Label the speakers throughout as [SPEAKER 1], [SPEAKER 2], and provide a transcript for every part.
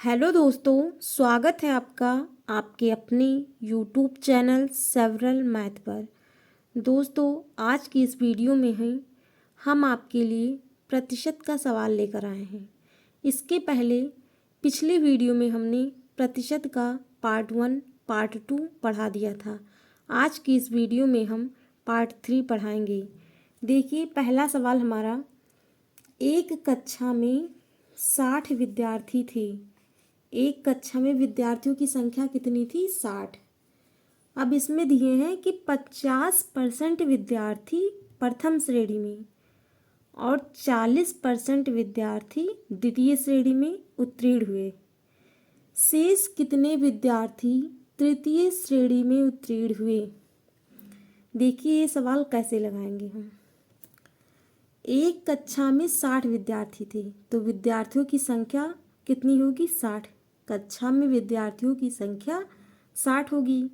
[SPEAKER 1] Hello दोस्तों, स्वागत है आपका आपके अपने यूट्यूब चैनल सेवरल मैथ पर। दोस्तों, आज की इस वीडियो में हम आपके लिए प्रतिशत का सवाल लेकर आए हैं। इसके पहले पिछली वीडियो में हमने प्रतिशत का पार्ट 1 पार्ट 2 पढ़ा दिया था। आज की इस वीडियो में हम पार्ट 3 पढ़ाएंगे। देखिए, पहला सवाल हमारा, एक कक्षा में 60 विद्यार्थी थे। एक कक्षा में विद्यार्थियों की संख्या कितनी थी? 60। अब इसमें दिए हैं कि 50% विद्यार्थी प्रथम श्रेणी में और 40% विद्यार्थी द्वितीय श्रेणी में उत्तीर्ण हुए। शेष कितने विद्यार्थी तृतीय श्रेणी में उत्तीर्ण हुए? देखिए, ये सवाल कैसे लगाएंगे हम। एक कक्षा में 60 विद्यार्थी थे, तो विद्यार्थियों की संख्या कितनी होगी? 60। कक्षा में विद्यार्थियों की संख्या 60 होगी।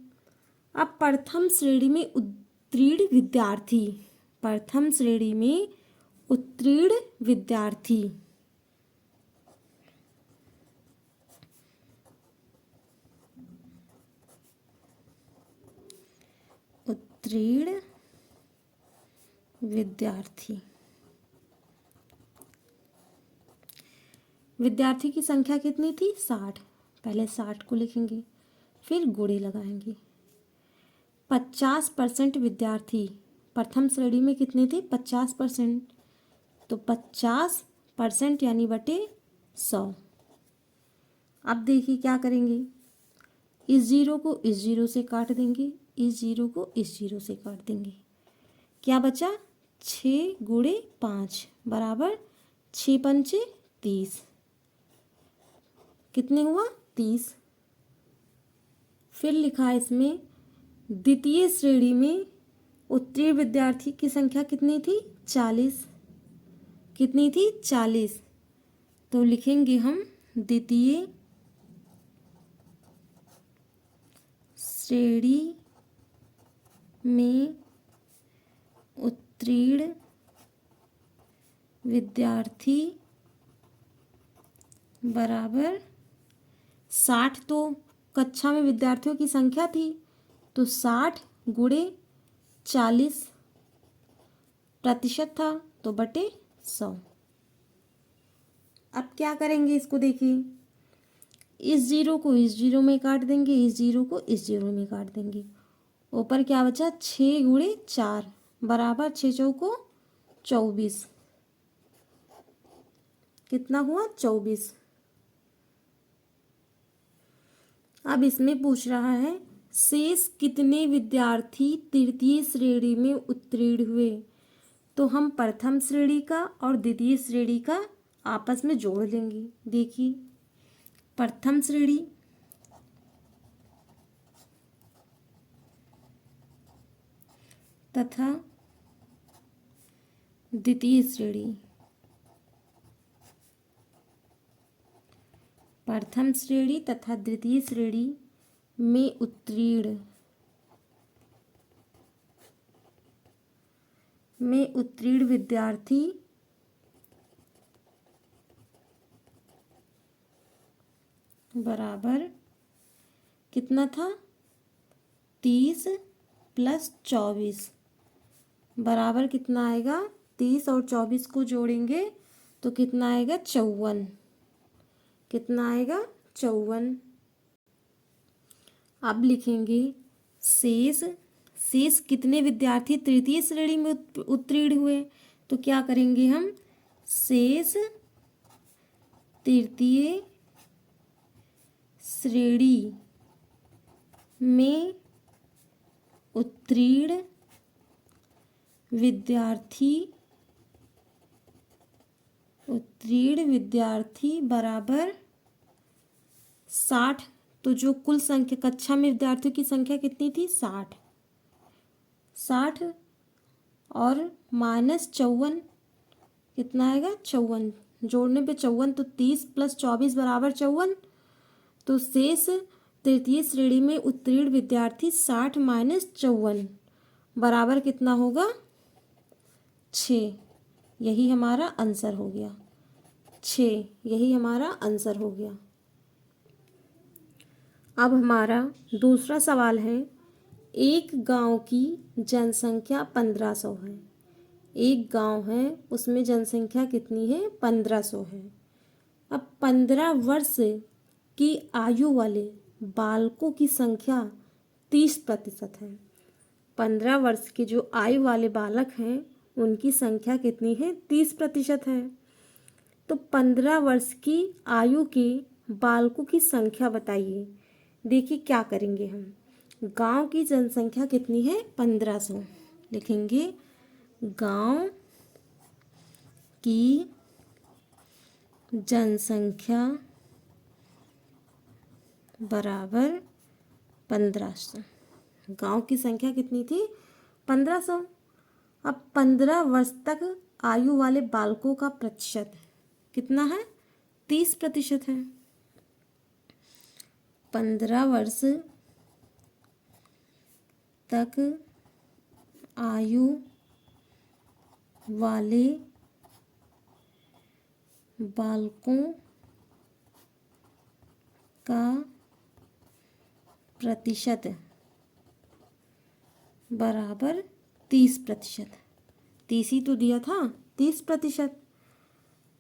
[SPEAKER 1] अब प्रथम श्रेणी में उत्तीर्ण विद्यार्थी, प्रथम श्रेणी में उत्तीर्ण विद्यार्थी उत्तीर्ण विद्यार्थी विद्यार्थी की संख्या कितनी थी? 60। पहले 60 को लिखेंगे, फिर गुणे लगाएंगे। 50% विद्यार्थी प्रथम श्रेणी में कितने थे? 50%। तो 50% यानी बटे 100। अब देखिए क्या करेंगे, इस जीरो को इस जीरो से काट देंगे, इस जीरो को इस जीरो से काट देंगे। क्या बचा? 6 गुणे 5 बराबर 6 पंचे 30। कितने हुआ? 30। फिर लिखा है इसमें, द्वितीय श्रेणी में उत्तीर्ण विद्यार्थी की संख्या कितनी थी? 40। कितनी थी? 40। तो लिखेंगे हम द्वितीय श्रेणी में उत्तीर्ण विद्यार्थी बराबर 60। तो कक्षा में विद्यार्थियों की संख्या थी, तो 60 गुणे 40 प्रतिशत था, तो बटे 100। अब क्या करेंगे इसको, देखिए, इस जीरो को इस जीरो में काट देंगे, इस जीरो को इस जीरो में काट देंगे। ऊपर क्या बचा? 6 गुणे 4 बराबर 6 चौको 24। कितना हुआ? 24। अब इसमें पूछ रहा है, शेष कितने विद्यार्थी तृतीय श्रेणी में उत्तीर्ण हुए? तो हम प्रथम श्रेणी का और द्वितीय श्रेणी का आपस में जोड़ लेंगे। देखिए, प्रथम श्रेणी तथा द्वितीय श्रेणी, प्रथम श्रेणी तथा द्वितीय श्रेणी में उत्तीर्ण विद्यार्थी बराबर कितना था? 30 + 24 बराबर कितना आएगा? 30 और 24 को जोड़ेंगे तो कितना आएगा? 54। कितना आएगा? 54। अब लिखेंगे शेष कितने विद्यार्थी तृतीय श्रेणी में उत्तीर्ण हुए? तो क्या करेंगे हम? शेष तृतीय श्रेणी में उत्तीर्ण विद्यार्थी बराबर 60। तो जो कुल संख्या कक्षा में विद्यार्थियों की संख्या कितनी थी? 60। 60 और -54 कितना आएगा? 54। जोड़ने पे 54, तो 30 + 24 बराबर 54। तो शेष तृतीय श्रेणी में उत्तीर्ण विद्यार्थी 60 - 54 बराबर कितना होगा? 6। यही हमारा आंसर हो गया। 6 यही हमारा आंसर हो गया। अब हमारा दूसरा सवाल है, एक गांव की जनसंख्या 1500 है। एक गांव है, उसमें जनसंख्या कितनी है? 1500 है। अब 15 वर्ष की आयु वाले बालकों की संख्या 30% है। 15 वर्ष के जो आयु वाले बालक हैं उनकी संख्या कितनी है? 30% है। तो 15 वर्ष की आयु के बालकों की संख्या बताइए। देखिए क्या करेंगे हम। गांव की जनसंख्या कितनी है? 1500। लिखेंगे गांव की जनसंख्या बराबर 1500। गांव की संख्या कितनी थी? 1500। अब 15 वर्ष तक आयु वाले बालकों का प्रतिशत कितना है? 30% है। 15 वर्ष तक आयु वाले बालकों का प्रतिशत बराबर 30%। 30 ही तो दिया था, 30%।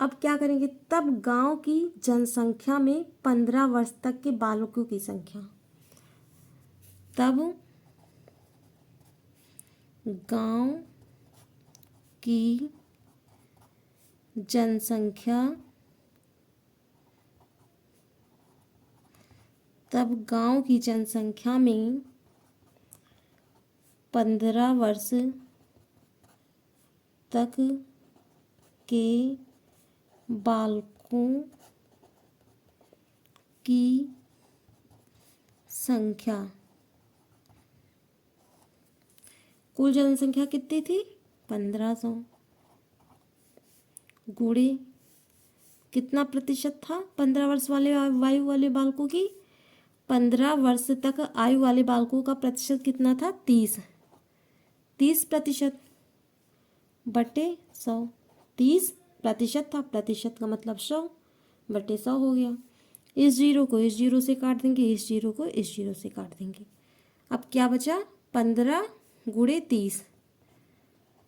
[SPEAKER 1] अब क्या करेंगे? तब गांव की जनसंख्या में 15 वर्ष तक के बालकों की संख्या, तब गांव की जनसंख्या, तब गांव की जनसंख्या में 15 वर्ष तक के बालकों की संख्या, कुल जनसंख्या कितनी थी? 1500 गुणे कितना प्रतिशत था 15 वर्ष वाले आयु वाले बालकों की? 15 वर्ष तक आयु वाले बालकों का प्रतिशत कितना था? 30% बटे 100। 30% था, प्रतिशत का मतलब 100 बटे 100 हो गया। इस जीरो को इस जीरो से काट देंगे, इस जीरो को इस जीरो से काट देंगे। अब क्या बचा? 15 गुणे 30।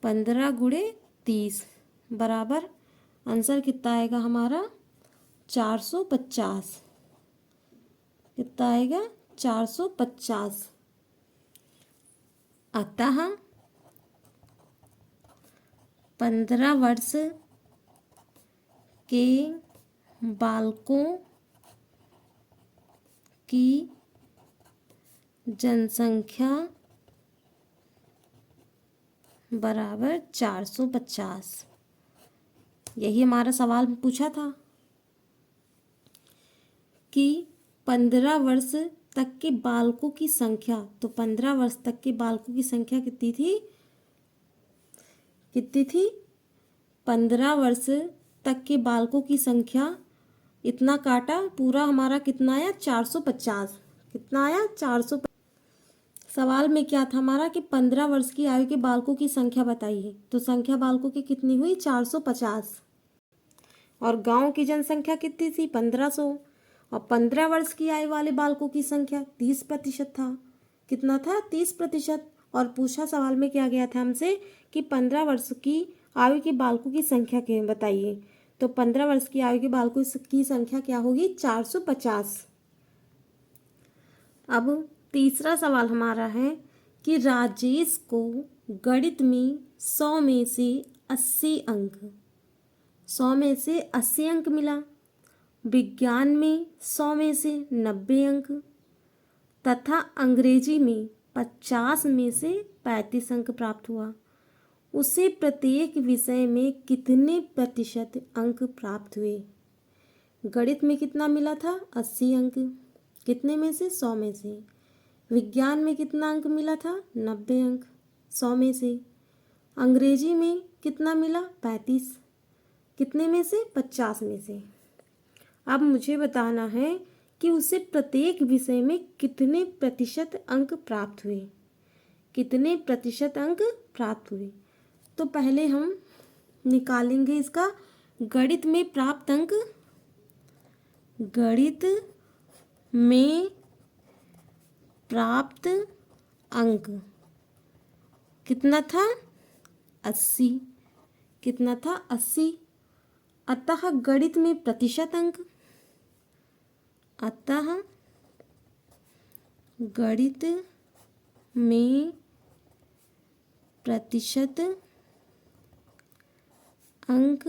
[SPEAKER 1] 15 गुणे 30 बराबर आंसर कितना आएगा हमारा? 450। कितना आएगा? 450। अतः 15 वर्ष के बालकों की जनसंख्या बराबर 450। यही हमारा सवाल पूछा था कि 15 वर्ष तक के बालकों की संख्या, तो 15 वर्ष तक के बालकों की संख्या कितनी थी? कितनी थी? 15 वर्ष तक के बालकों की संख्या, इतना काटा, पूरा हमारा कितना आया? 450। कितना आया? 450। सवाल में क्या था हमारा कि 15 वर्ष की आयु के बालकों की संख्या बताइए। तो संख्या बालकों की कितनी हुई? 450। और गांव की जनसंख्या कितनी थी? 1500। और 15 वर्ष की आयु वाले बालकों की संख्या 30% था। कितना था? 30%। और पूछा सवाल में क्या गया था हमसे कि 15 वर्ष की आयु के बालकों की संख्या क्या बताइए। तो 15 वर्ष की आयु के बालकों की संख्या क्या होगी? 450। अब तीसरा सवाल हमारा है कि राजेश को गणित में 100 में से 80 अंक, 100 में से 80 अंक मिला। विज्ञान में 100 में से 90 अंक तथा अंग्रेजी में 50 में से 35 अंक प्राप्त हुआ। उसे प्रत्येक विषय में कितने प्रतिशत अंक प्राप्त हुए? गणित में कितना मिला था? 80 अंक। कितने में से? 100 में से। विज्ञान में कितना अंक मिला था? 90 अंक 100 में से। अंग्रेजी में कितना मिला? 35। कितने में से? 50 में से। अब मुझे बताना है कि उसे प्रत्येक विषय में कितने प्रतिशत अंक प्राप्त हुए। कितने प्रतिशत अंक प्राप्त हुए? तो पहले हम निकालेंगे इसका गणित में प्राप्त अंक। गणित में प्राप्त अंक कितना था? 80। कितना था? 80। अतः गणित में प्रतिशत अंक, अतः गणित में प्रतिशत अंक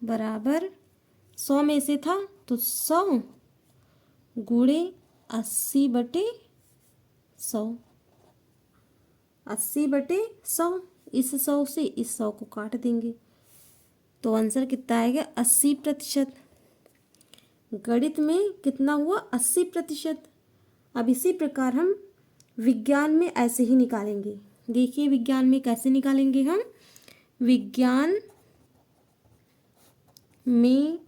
[SPEAKER 1] बराबर 100 में से था तो 100 गुणे 80/100। 80/100। इस 100 से इस 100 को काट देंगे तो आंसर कितना आएगा? 80%। गणित में कितना हुआ? 80%। अब इसी प्रकार हम विज्ञान में ऐसे ही निकालेंगे। देखिए विज्ञान में कैसे निकालेंगे हम। विज्ञान में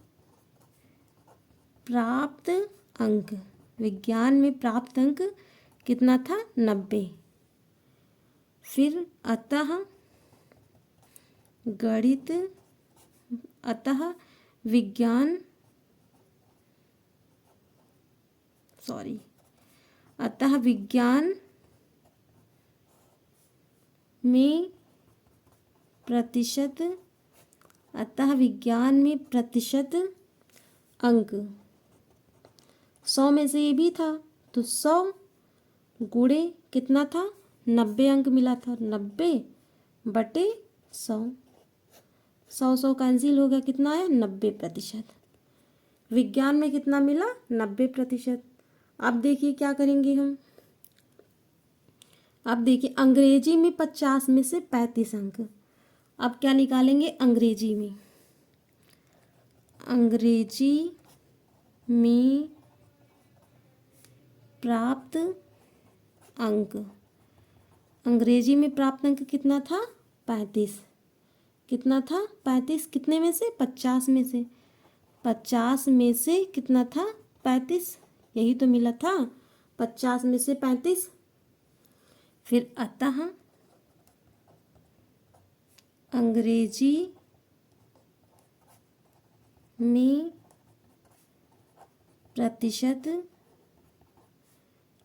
[SPEAKER 1] प्राप्त अंक, विज्ञान में प्राप्त अंक कितना था? 90। फिर अतः गणित, अतः विज्ञान, अतः विज्ञान में प्रतिशत, अतः विज्ञान में प्रतिशत अंक 100 में से ये भी था तो 100 गुणे कितना था? 90 अंक मिला था। 90/100। 100 कैंसिल हो गया, कितना आया? 90%। विज्ञान में कितना मिला? 90%। अब देखिए क्या करेंगे हम। अब देखिए अंग्रेजी में 50 में से 35 अंक। अब क्या निकालेंगे अंग्रेजी में? अंग्रेजी में प्राप्त अंक, अंग्रेजी में प्राप्त अंक कितना था? 35। कितना था? 35। कितने में से? 50 में से। 50 में से कितना था? 35। यही तो मिला था, 50 में से 35। फिर अतः अंग्रेजी में प्रतिशत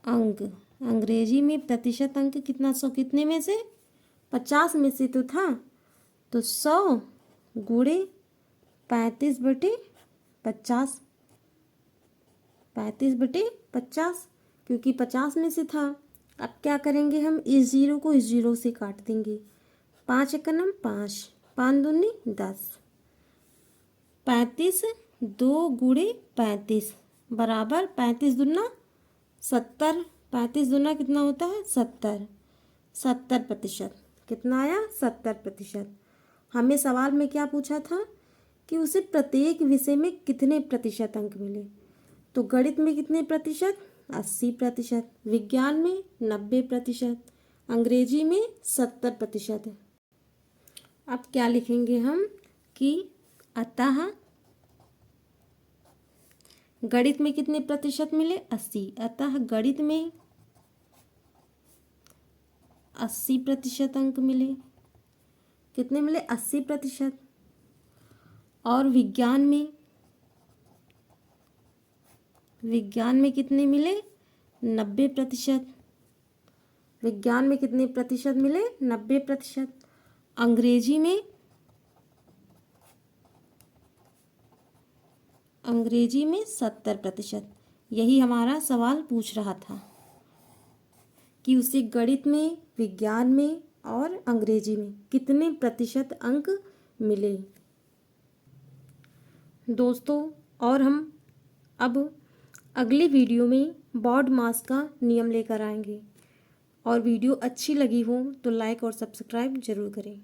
[SPEAKER 1] अंक, अंग्रेजी में प्रतिशत अंक कितना? 100 कितने में से? 50 में से तो था तो 100 गुणे 35/50। 35/50 क्योंकि 50 में से था। अब क्या करेंगे हम? इस जीरो को इस जीरो से काट देंगे। 5 एकम 5, 5 दूनी 10। 35 2 गुणे 35 बराबर 35 दूना 70। 35 दूना कितना होता है? 70। 70%। कितना आया? 70%। हमें सवाल में क्या पूछा था कि उसे प्रत्येक विषय में कितने प्रतिशत अंक मिले। तो गणित में कितने प्रतिशत? 80%। विज्ञान में 90%। अंग्रेजी में 70%। अब क्या लिखेंगे हम कि अतः गणित में कितने प्रतिशत मिले? 80। अतः गणित में 80% अंक मिले। कितने मिले? 80%। और विज्ञान में कितने मिले? 90%। विज्ञान में कितने प्रतिशत मिले? 90%। अंग्रेजी में 70%। यही हमारा सवाल पूछ रहा था कि उसे गणित में, विज्ञान में और अंग्रेजी में कितने प्रतिशत अंक मिले। दोस्तों और हम अब अगली वीडियो में बॉड मास का नियम लेकर आएंगे। और वीडियो अच्छी लगी हो तो लाइक और सब्सक्राइब ज़रूर करें।